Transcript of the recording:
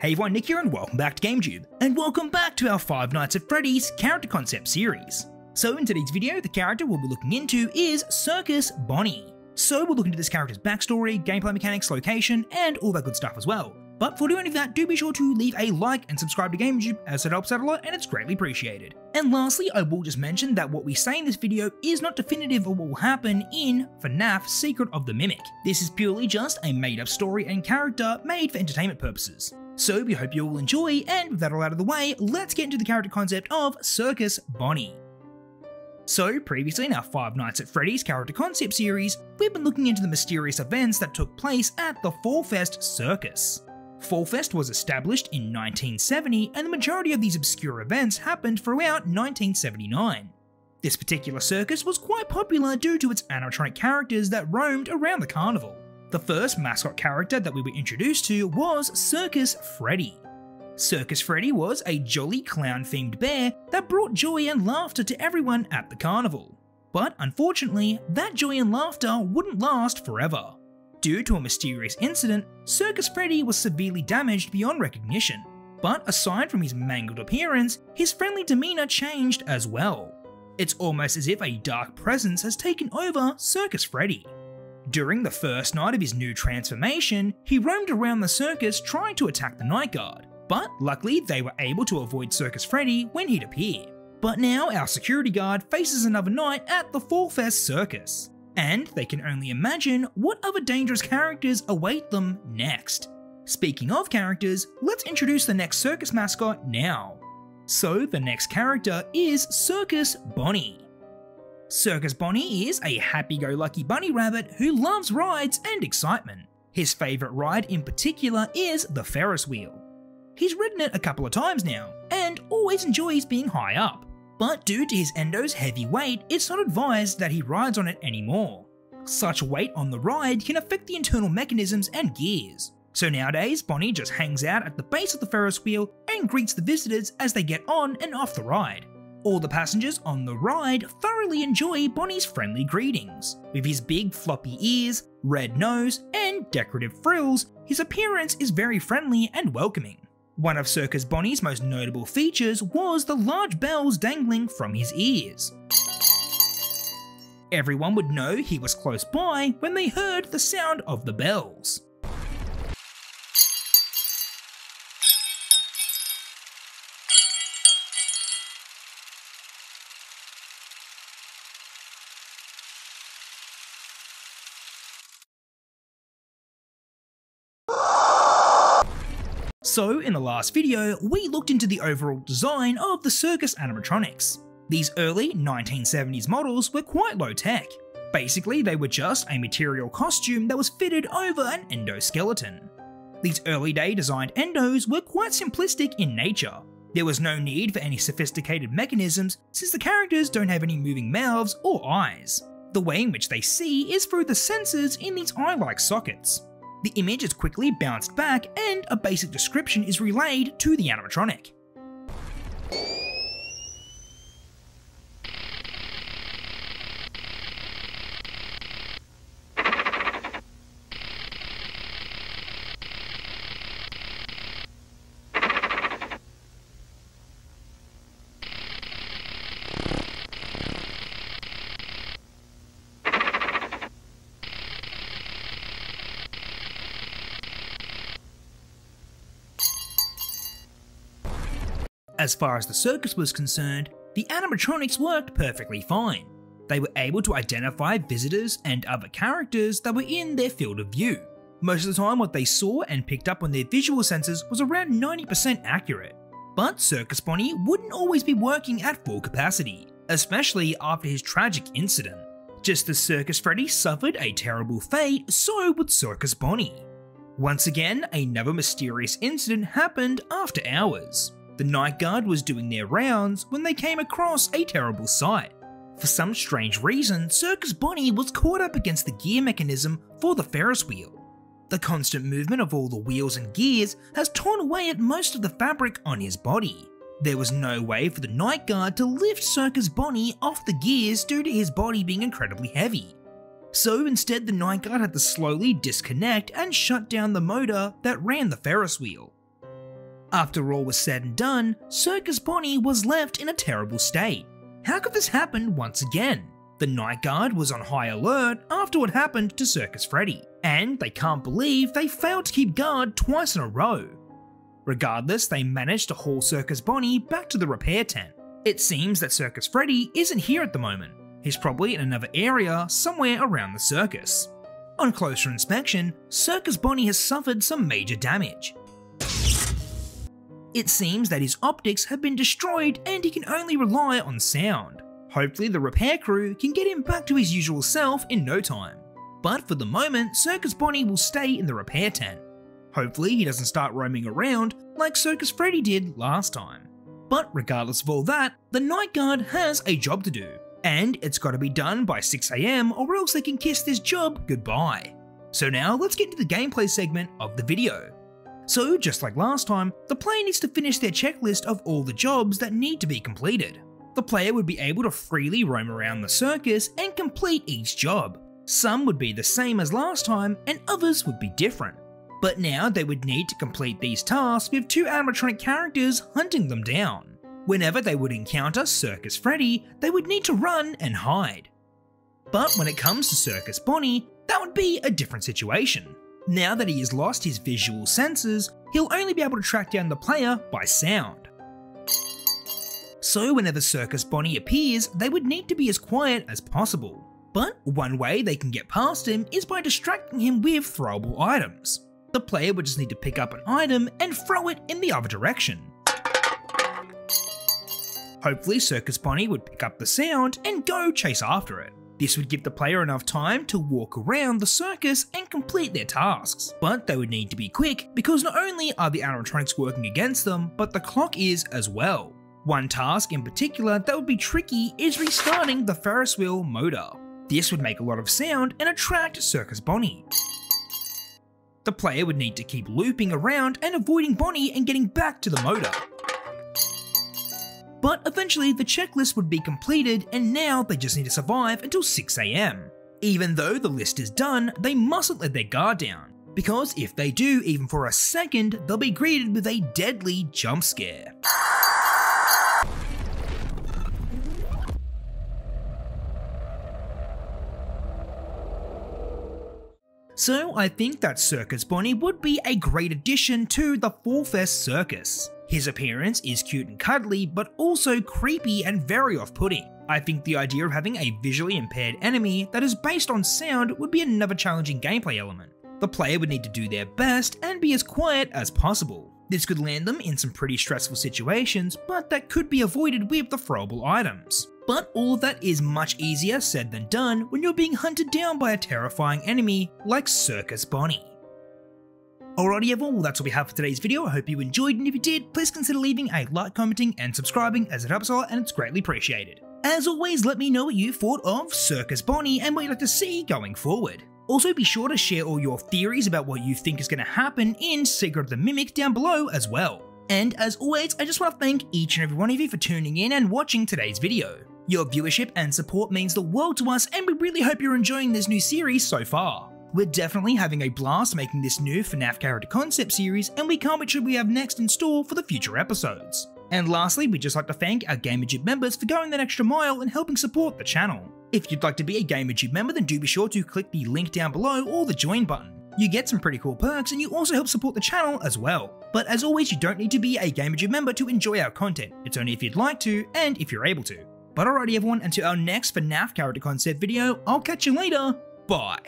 Hey everyone, Nick here and welcome back to Gamerjoob, and welcome back to our Five Nights at Freddy's character concept series. So in today's video, the character we'll be looking into is Circus Bonnie. So we'll look into this character's backstory, gameplay mechanics, location, and all that good stuff as well. But before doing any of that, do be sure to leave a like and subscribe to Gamerjoob, as it helps out a lot and it's greatly appreciated. And lastly, I will just mention that what we say in this video is not definitive of what will happen in FNAF Secret of the Mimic. This is purely just a made up story and character made for entertainment purposes. So we hope you all enjoy, and with that all out of the way, let's get into the character concept of Circus Bonnie. So previously in our Five Nights at Freddy's character concept series, we've been looking into the mysterious events that took place at the Fall Fest Circus. Fall Fest was established in 1970, and the majority of these obscure events happened throughout 1979. This particular circus was quite popular due to its animatronic characters that roamed around the carnival. The first mascot character that we were introduced to was Circus Freddy. Circus Freddy was a jolly clown-themed bear that brought joy and laughter to everyone at the carnival. But unfortunately, that joy and laughter wouldn't last forever. Due to a mysterious incident, Circus Freddy was severely damaged beyond recognition. But aside from his mangled appearance, his friendly demeanor changed as well. It's almost as if a dark presence has taken over Circus Freddy. During the first night of his new transformation, he roamed around the circus trying to attack the night guard, but luckily they were able to avoid Circus Freddy when he'd appear. But now our security guard faces another night at the Fall Fest Circus, and they can only imagine what other dangerous characters await them next. Speaking of characters, let's introduce the next circus mascot now. So the next character is Circus Bonnie. Circus Bonnie is a happy-go-lucky bunny rabbit who loves rides and excitement. His favourite ride in particular is the Ferris wheel. He's ridden it a couple of times now, and always enjoys being high up. But due to his endo's heavy weight, it's not advised that he rides on it anymore. Such weight on the ride can affect the internal mechanisms and gears. So nowadays, Bonnie just hangs out at the base of the Ferris wheel and greets the visitors as they get on and off the ride. All the passengers on the ride thoroughly enjoy Bonnie's friendly greetings. With his big floppy ears, red nose, and decorative frills, his appearance is very friendly and welcoming. One of Circus Bonnie's most notable features was the large bells dangling from his ears. Everyone would know he was close by when they heard the sound of the bells. So in the last video, we looked into the overall design of the circus animatronics. These early 1970s models were quite low tech. Basically, they were just a material costume that was fitted over an endoskeleton. These early day designed endos were quite simplistic in nature. There was no need for any sophisticated mechanisms since the characters don't have any moving mouths or eyes. The way in which they see is through the sensors in these eye-like sockets. The image is quickly bounced back and a basic description is relayed to the animatronic. As far as the circus was concerned, the animatronics worked perfectly fine. They were able to identify visitors and other characters that were in their field of view. Most of the time what they saw and picked up on their visual sensors was around 90% accurate. But Circus Bonnie wouldn't always be working at full capacity, especially after his tragic incident. Just as Circus Freddy suffered a terrible fate, so would Circus Bonnie. Once again, another mysterious incident happened after hours. The night guard was doing their rounds when they came across a terrible sight. For some strange reason, Circus Bonnie was caught up against the gear mechanism for the Ferris wheel. The constant movement of all the wheels and gears has torn away at most of the fabric on his body. There was no way for the night guard to lift Circus Bonnie off the gears due to his body being incredibly heavy. So instead the night guard had to slowly disconnect and shut down the motor that ran the Ferris wheel. After all was said and done, Circus Bonnie was left in a terrible state. How could this happen once again? The night guard was on high alert after what happened to Circus Freddy, and they can't believe they failed to keep guard twice in a row. Regardless, they managed to haul Circus Bonnie back to the repair tent. It seems that Circus Freddy isn't here at the moment. He's probably in another area somewhere around the circus. On closer inspection, Circus Bonnie has suffered some major damage. It seems that his optics have been destroyed and he can only rely on sound. Hopefully the repair crew can get him back to his usual self in no time. But for the moment, Circus Bonnie will stay in the repair tent. Hopefully he doesn't start roaming around like Circus Freddy did last time. But regardless of all that, the night guard has a job to do, and it's got to be done by 6 AM or else they can kiss this job goodbye. So now let's get into the gameplay segment of the video. So just like last time, the player needs to finish their checklist of all the jobs that need to be completed. The player would be able to freely roam around the circus and complete each job. Some would be the same as last time and others would be different. But now they would need to complete these tasks with 2 animatronic characters hunting them down. Whenever they would encounter Circus Freddy, they would need to run and hide. But when it comes to Circus Bonnie, that would be a different situation. Now that he has lost his visual senses, he'll only be able to track down the player by sound. So whenever Circus Bonnie appears, they would need to be as quiet as possible. But one way they can get past him is by distracting him with throwable items. The player would just need to pick up an item and throw it in the other direction. Hopefully Circus Bonnie would pick up the sound and go chase after it. This would give the player enough time to walk around the circus and complete their tasks. But they would need to be quick because not only are the animatronics working against them, but the clock is as well. One task in particular that would be tricky is restarting the Ferris wheel motor. This would make a lot of sound and attract Circus Bonnie. The player would need to keep looping around and avoiding Bonnie and getting back to the motor. But eventually the checklist would be completed and now they just need to survive until 6 AM. Even though the list is done, they mustn't let their guard down, because if they do even for a second, they'll be greeted with a deadly jump scare. So I think that Circus Bonnie would be a great addition to the Fall Fest circus. His appearance is cute and cuddly, but also creepy and very off-putting. I think the idea of having a visually impaired enemy that is based on sound would be another challenging gameplay element. The player would need to do their best and be as quiet as possible. This could land them in some pretty stressful situations, but that could be avoided with the throwable items. But all of that is much easier said than done when you're being hunted down by a terrifying enemy like Circus Bonnie. Alrighty everyone, well that's all we have for today's video. I hope you enjoyed, and if you did, please consider leaving a like, commenting and subscribing, as it helps a lot and it's greatly appreciated. As always, let me know what you thought of Circus Bonnie and what you'd like to see going forward. Also be sure to share all your theories about what you think is going to happen in Secrect of the Mimic down below as well. And as always, I just want to thank each and every one of you for tuning in and watching today's video. Your viewership and support means the world to us, and we really hope you're enjoying this new series so far. We're definitely having a blast making this new FNAF character concept series, and we can't wait to what we have next in store for the future episodes. And lastly, we'd just like to thank our Gamerjoob members for going that extra mile and helping support the channel. If you'd like to be a Gamerjoob member, then do be sure to click the link down below or the join button. You get some pretty cool perks and you also help support the channel as well. But as always, you don't need to be a Gamerjoob member to enjoy our content. It's only if you'd like to and if you're able to. But alrighty everyone, until our next FNAF character concept video, I'll catch you later, bye!